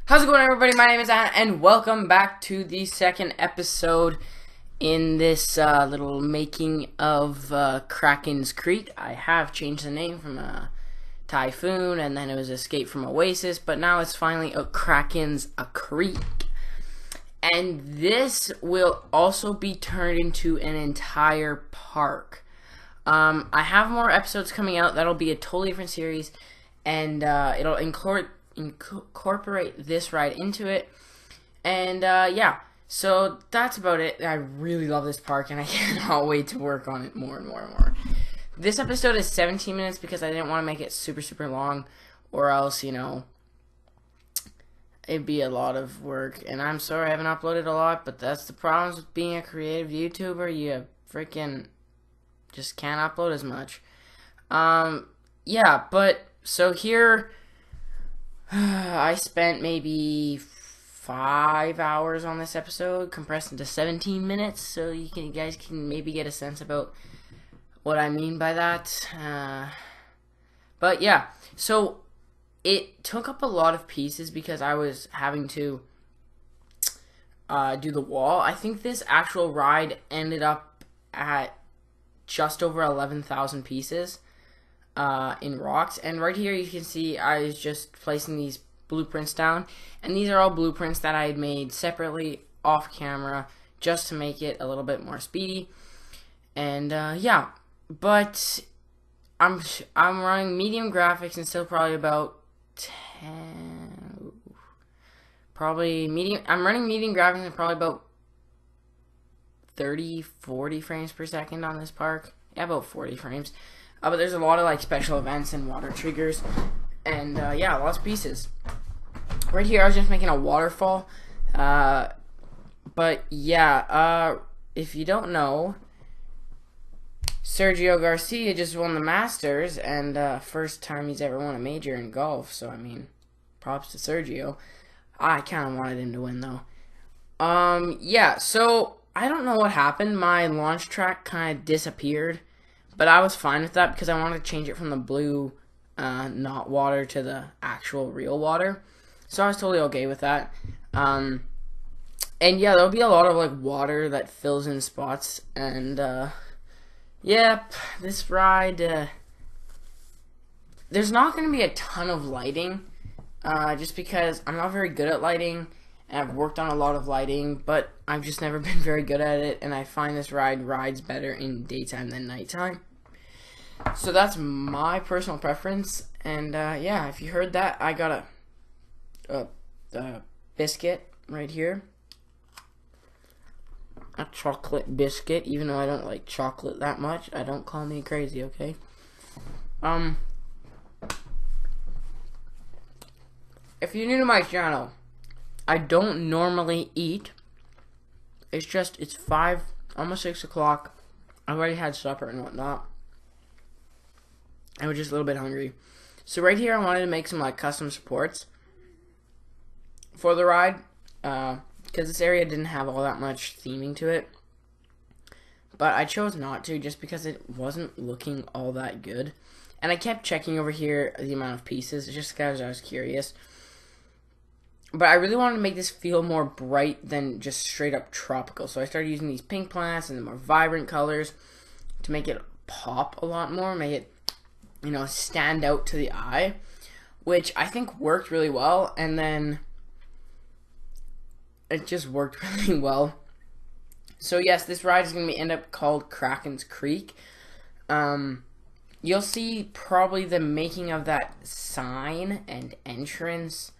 How's it going, everybody? My name is Anna, and welcome back to the second episode in this little making of Krakens Creek. I have changed the name from Typhoon, and then it was Escape from Oasis, but now it's finally a Krakens a Creek. And this will also be turned into an entire park. I have more episodes coming out. That'll be a totally different series, and it'll incorporate this ride into it. And yeah, so that's about it. I really love this park, and I cannot wait to work on it more and more and more. This episode is 17 minutes because I didn't want to make it super long, or else, you know, it'd be a lot of work. And I'm sorry I haven't uploaded a lot, but that's the problems with being a creative YouTuber. You freaking just can't upload as much. Yeah, but so here I spent maybe 5 hours on this episode, compressed into 17 minutes, so you guys can maybe get a sense about what I mean by that. But yeah, so it took up a lot of pieces because I was having to do the wall. I think this actual ride ended up at just over 11,000 pieces in rocks. And right here you can see I was just placing these blueprints down, and these are all blueprints that I had made separately off camera just to make it a little bit more speedy. And yeah, but I'm running medium graphics and still probably about 10, probably medium. I'm running medium graphics and probably about 30-40 frames per second on this park. Yeah, about 40 frames. But there's a lot of like special events and water triggers, and yeah, lots of pieces. Right here, I was just making a waterfall. But yeah, if you don't know, Sergio Garcia just won the Masters, and first time he's ever won a major in golf. So I mean, props to Sergio. I kind of wanted him to win though. Yeah. So I don't know what happened. My launch track kind of disappeared, but I was fine with that because I wanted to change it from the blue, not water, to the actual real water. So I was totally okay with that. And yeah, there'll be a lot of like water that fills in spots, and yep, this ride, there's not going to be a ton of lighting, just because I'm not very good at lighting, and I've worked on a lot of lighting, but I've just never been very good at it, and I find this ride rides better in daytime than nighttime. So that's my personal preference, and yeah, if you heard that, I got a biscuit right here. A chocolate biscuit, even though I don't like chocolate that much. Don't call me crazy, okay? If you're new to my channel, I don't normally eat. It's just, it's 5, almost 6 o'clock. I already had supper and whatnot. I was just a little bit hungry. So right here, I wanted to make some like custom supports for the ride, because this area didn't have all that much theming to it. But I chose not to, just because it wasn't looking all that good. And I kept checking over here the amount of pieces, just because I was curious. But I really wanted to make this feel more bright than just straight up tropical. So I started using these pink plants and the more vibrant colors to make it pop a lot more, make it, you know, stand out to the eye, which I think worked really well. And then it just worked really well. So yes, this ride is going to end up called Krakens Creek. You'll see probably the making of that sign and entrance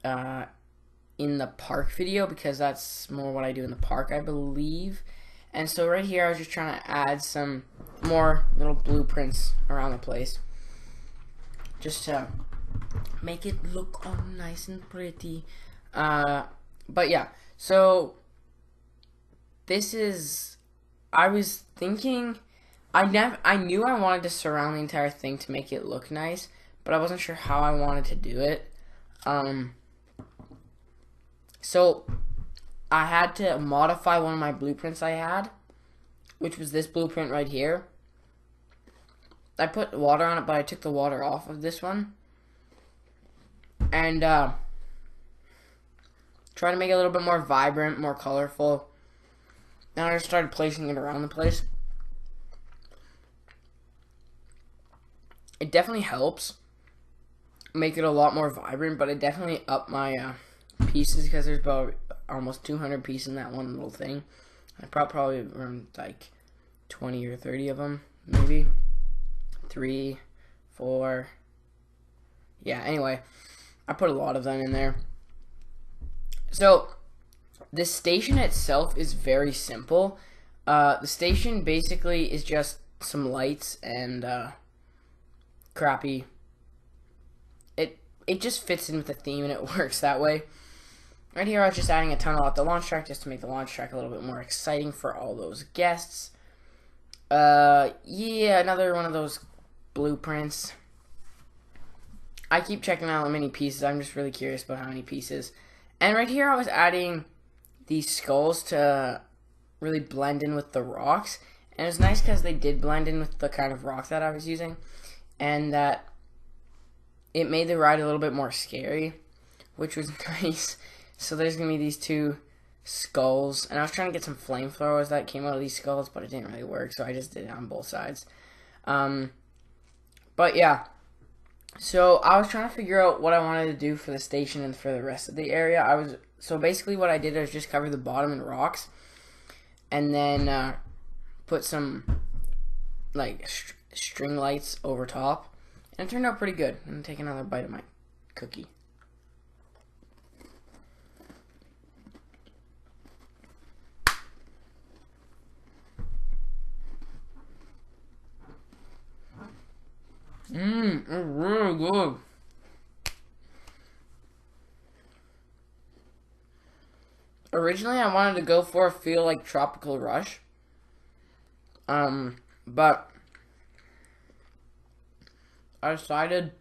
in the park video, because that's more what I do in the park, I believe. And so right here, I was just trying to add some more little blueprints around the place, just to make it look all nice and pretty. But yeah, so this is, I was thinking, I knew I wanted to surround the entire thing to make it look nice, but I wasn't sure how I wanted to do it. So I had to modify one of my blueprints I had, which was this blueprint right here. I put water on it, but I took the water off of this one. And Try to make it a little bit more vibrant, more colorful. And I just started placing it around the place. It definitely helps make it a lot more vibrant, but it definitely upped my pieces because there's about almost 200 pieces in that one little thing. I probably around like 20 or 30 of them, maybe 3, 4. Yeah, anyway, I put a lot of them in there. So the station itself is very simple. The station basically is just some lights and crappy. It just fits in with the theme and it works that way. Right here I was just adding a tunnel at the launch track just to make the launch track a little bit more exciting for all those guests. Yeah, another one of those blueprints. I keep checking out how many pieces. I'm just really curious about how many pieces. And right here I was adding these skulls to really blend in with the rocks. And it was nice because they did blend in with the kind of rock that I was using. And that it made the ride a little bit more scary, which was nice. So there's going to be these 2 skulls. And I was trying to get some flamethrowers that came out of these skulls, but it didn't really work. So I just did it on both sides. But yeah. So I was trying to figure out what I wanted to do for the station and for the rest of the area. So basically what I did was just cover the bottom in rocks. And then put some like string lights over top. And it turned out pretty good. I'm going to take another bite of my cookie. It's really good. Originally, I wanted to go for a feel like Tropical Rush. But I decided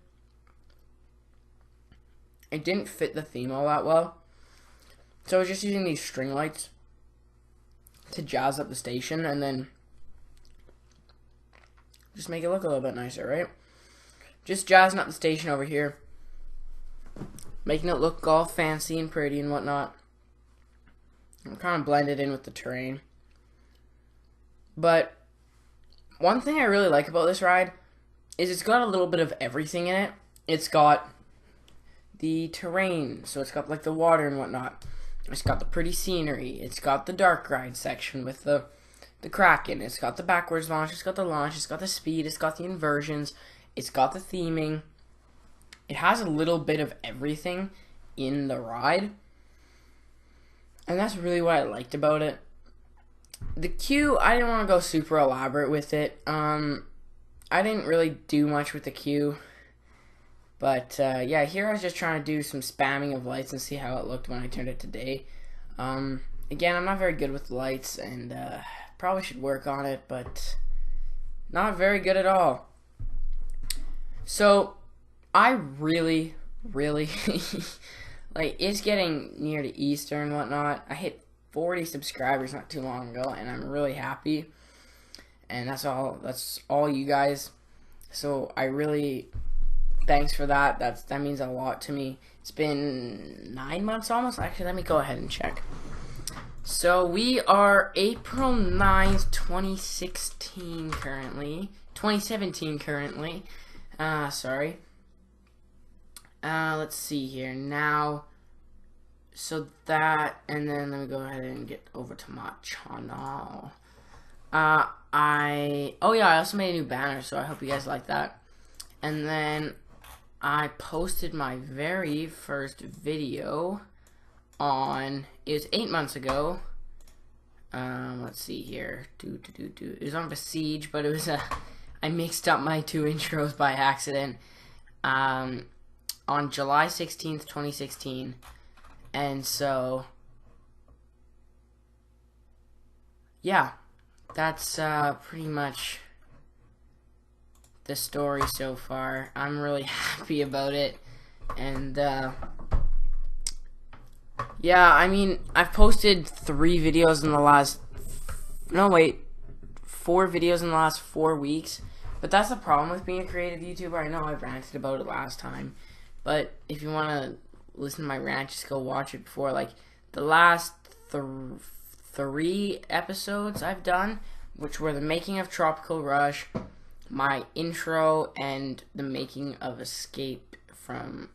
it didn't fit the theme all that well. So I was just using these string lights to jazz up the station and then just make it look a little bit nicer, right? Just jazzing up the station over here. Making it look all fancy and pretty and whatnot. I'm kind of blended in with the terrain. But one thing I really like about this ride is it's got a little bit of everything in it. It's got the terrain, so it's got like the water and whatnot. It's got the pretty scenery. It's got the dark ride section with the Kraken. It's got the backwards launch. It's got the launch. It's got the speed. It's got the inversions. It's got the theming. It has a little bit of everything in the ride. And that's really what I liked about it. The queue, I didn't want to go super elaborate with it. I didn't really do much with the queue. But, yeah, here I was just trying to do some spamming of lights and see how it looked when I turned it to day. Again, I'm not very good with lights, and probably should work on it, but not very good at all. So, I really, like, it's getting near to Easter and whatnot. I hit 40 subscribers not too long ago, and I'm really happy. And that's all you guys. So I really, thanks for that. That means a lot to me. It's been 9 months almost. Actually, let me go ahead and check. So we are April 9th, 2016 currently. 2017 currently. Sorry. Let's see here now. So that, and then let me go ahead and get over to my channel. I also made a new banner, so I hope you guys like that. And then I posted my very first video on, it was 8 months ago. Let's see here. It was on Besiege, but it was I mixed up my 2 intros by accident. On July 16th, 2016. And so, yeah, that's pretty much the story so far. I'm really happy about it. And, yeah, I mean, I've posted 3 videos in the last, 4 videos in the last 4 weeks. But that's the problem with being a creative YouTuber. I know I ranted about it last time. But if you want to listen to my rant, just go watch it before. Like, the last three episodes I've done, which were the making of Tropical Rush, my intro, and the making of Escape from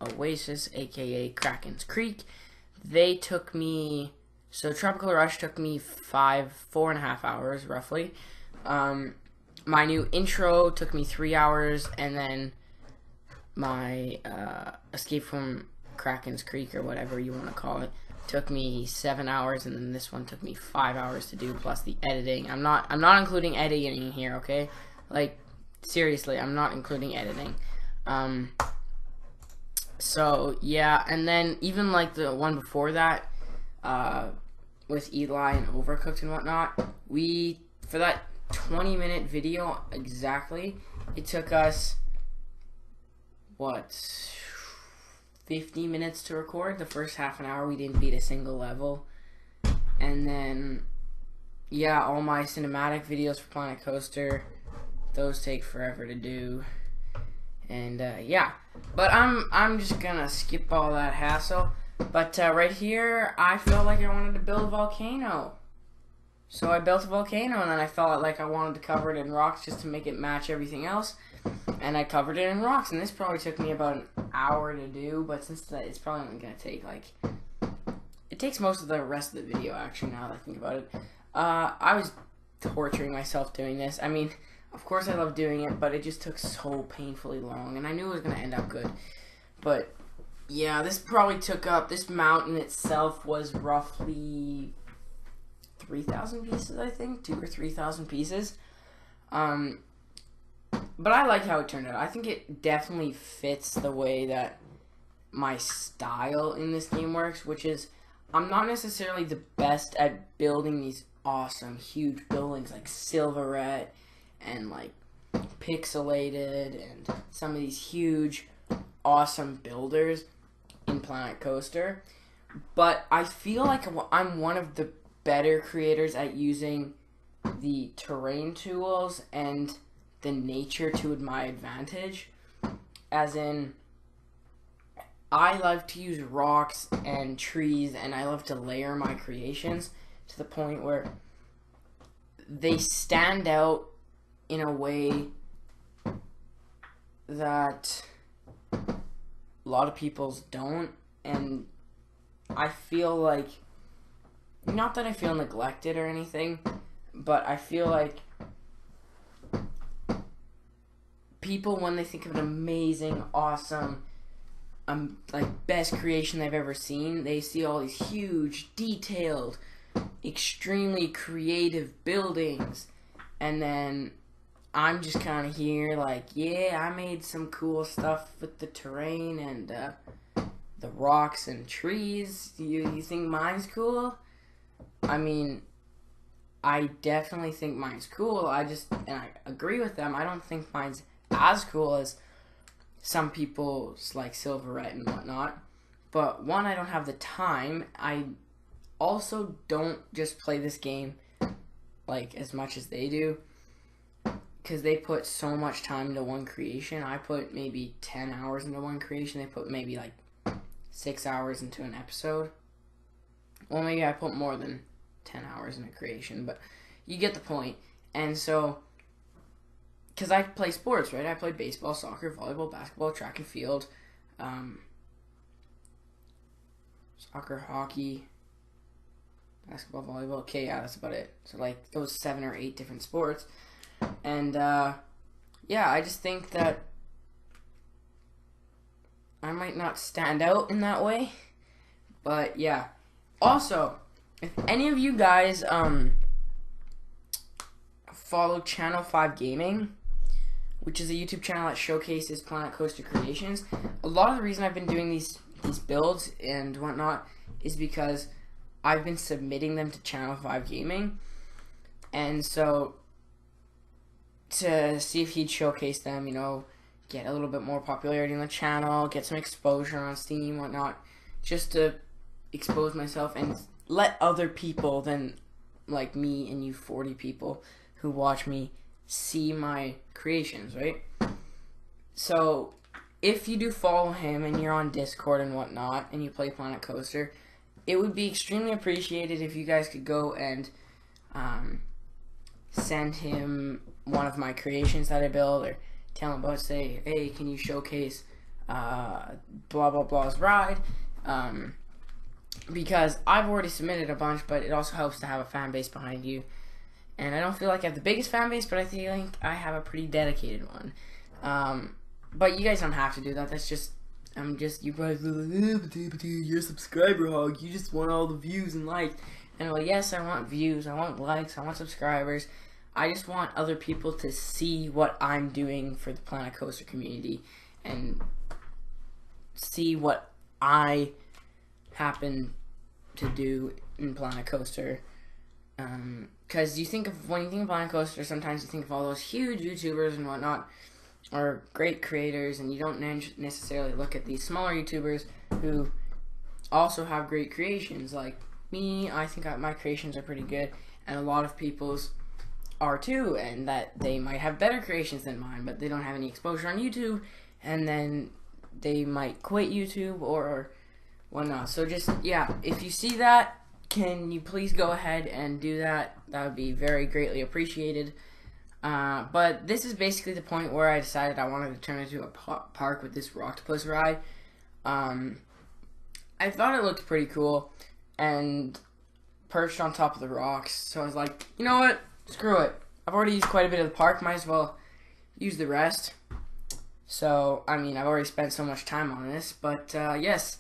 Oasis, aka Krakens Creek. They took me, so Tropical Rush took me 4.5 hours roughly. My new intro took me 3 hours, and then my Escape from Krakens Creek, or whatever you want to call it, took me 7 hours, and then this one took me 5 hours to do, plus the editing. I'm not including editing here, okay? Like, seriously, I'm not including editing. So yeah, and then even like the one before that, with Eli and Overcooked and whatnot, for that 20-minute video exactly, it took us, what, 50 minutes to record. The first half an hour we didn't beat a single level. And then, yeah, all my cinematic videos for Planet Coaster, those take forever to do. And yeah, but I'm just gonna skip all that hassle. But right here, I felt like I wanted to build a volcano. So I built a volcano, and then I felt like I wanted to cover it in rocks just to make it match everything else. And I covered it in rocks, and this probably took me about an hour to do, but since it's probably only gonna take like, it takes most of the rest of the video actually, now that I think about it. I was torturing myself doing this. I mean, of course I love doing it, but it just took so painfully long, and I knew it was gonna end up good. But yeah, this probably took up, this mountain itself was roughly 3,000 pieces, I think, 2,000 or 3,000 pieces. But I like how it turned out. I think it definitely fits the way that my style in this game works, which is, I'm not necessarily the best at building these awesome, huge buildings like Silverette and like Pixelated and some of these huge, awesome builders in Planet Coaster. But I feel like I'm one of the better creators at using the terrain tools and the nature to my advantage. As in, I love to use rocks and trees, and I love to layer my creations to the point where they stand out in a way that a lot of people's don't. And I feel like, not that I feel neglected or anything, but I feel like people, when they think of an amazing, awesome, like best creation they've ever seen, they see all these huge, detailed, extremely creative buildings, and then I'm just kind of here like, yeah, I made some cool stuff with the terrain and the rocks and trees. You think mine's cool? I mean, I definitely think mine's cool. And I agree with them. I don't think mine's as cool as some people's, like Silverette and whatnot. But one, I don't have the time. I also don't just play this game like as much as they do, because they put so much time into one creation. I put maybe 10 hours into one creation. They put maybe like 6 hours into an episode. Well, maybe I put more than 10 hours in a creation, but you get the point. And so, because I play sports, right? I play baseball, soccer, volleyball, basketball, track and field, soccer, hockey, basketball, volleyball. Okay, yeah, that's about it. So, like, those 7 or 8 different sports. And, yeah, I just think that I might not stand out in that way. But, yeah. Also, if any of you guys, follow Channel 5 Gaming, which is a YouTube channel that showcases Planet Coaster creations, a lot of the reason I've been doing these builds and whatnot is because I've been submitting them to Channel 5 Gaming, and so to see if he'd showcase them, you know, get a little bit more popularity on the channel, get some exposure on Steam, whatnot, just to expose myself and let other people than like me and you 40 people who watch me see my creations, right? So if you do follow him and you're on Discord and whatnot and you play Planet Coaster, it would be extremely appreciated if you guys could go and send him one of my creations that I build, or tell him about, say, hey, can you showcase blah blah blah's ride, because I've already submitted a bunch, but it also helps to have a fan base behind you. And I don't feel like I have the biggest fan base, but I think I have a pretty dedicated one. But you guys don't have to do that. That's just, you guys are like, you're a subscriber hog. You just want all the views and likes. And I'm like, yes, I want views, I want likes, I want subscribers. I just want other people to see what I'm doing for the Planet Coaster community and see what I happen to do in Planet Coaster. Because when you think of Planet Coaster, sometimes you think of all those huge YouTubers and whatnot, or great creators, and you don't necessarily look at these smaller YouTubers who also have great creations. Like me, I think my creations are pretty good, and a lot of people's are too, and that they might have better creations than mine, but they don't have any exposure on YouTube, and then they might quit YouTube or whatnot. So just, yeah, if you see that, can you please go ahead and do that? That would be very greatly appreciated. But this is basically the point where I decided I wanted to turn it into a park with this Rocktopus ride. I thought it looked pretty cool and perched on top of the rocks, so I was like, you know what, screw it. I've already used quite a bit of the park, might as well use the rest. So, I mean, I've already spent so much time on this, but yes,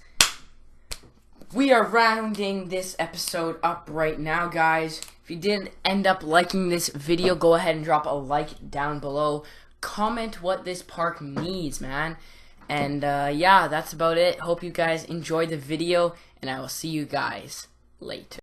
we are rounding this episode up right now, guys. If you did end up liking this video, go ahead and drop a like down below. Comment what this park needs, man. And yeah, that's about it. Hope you guys enjoyed the video, and I will see you guys later.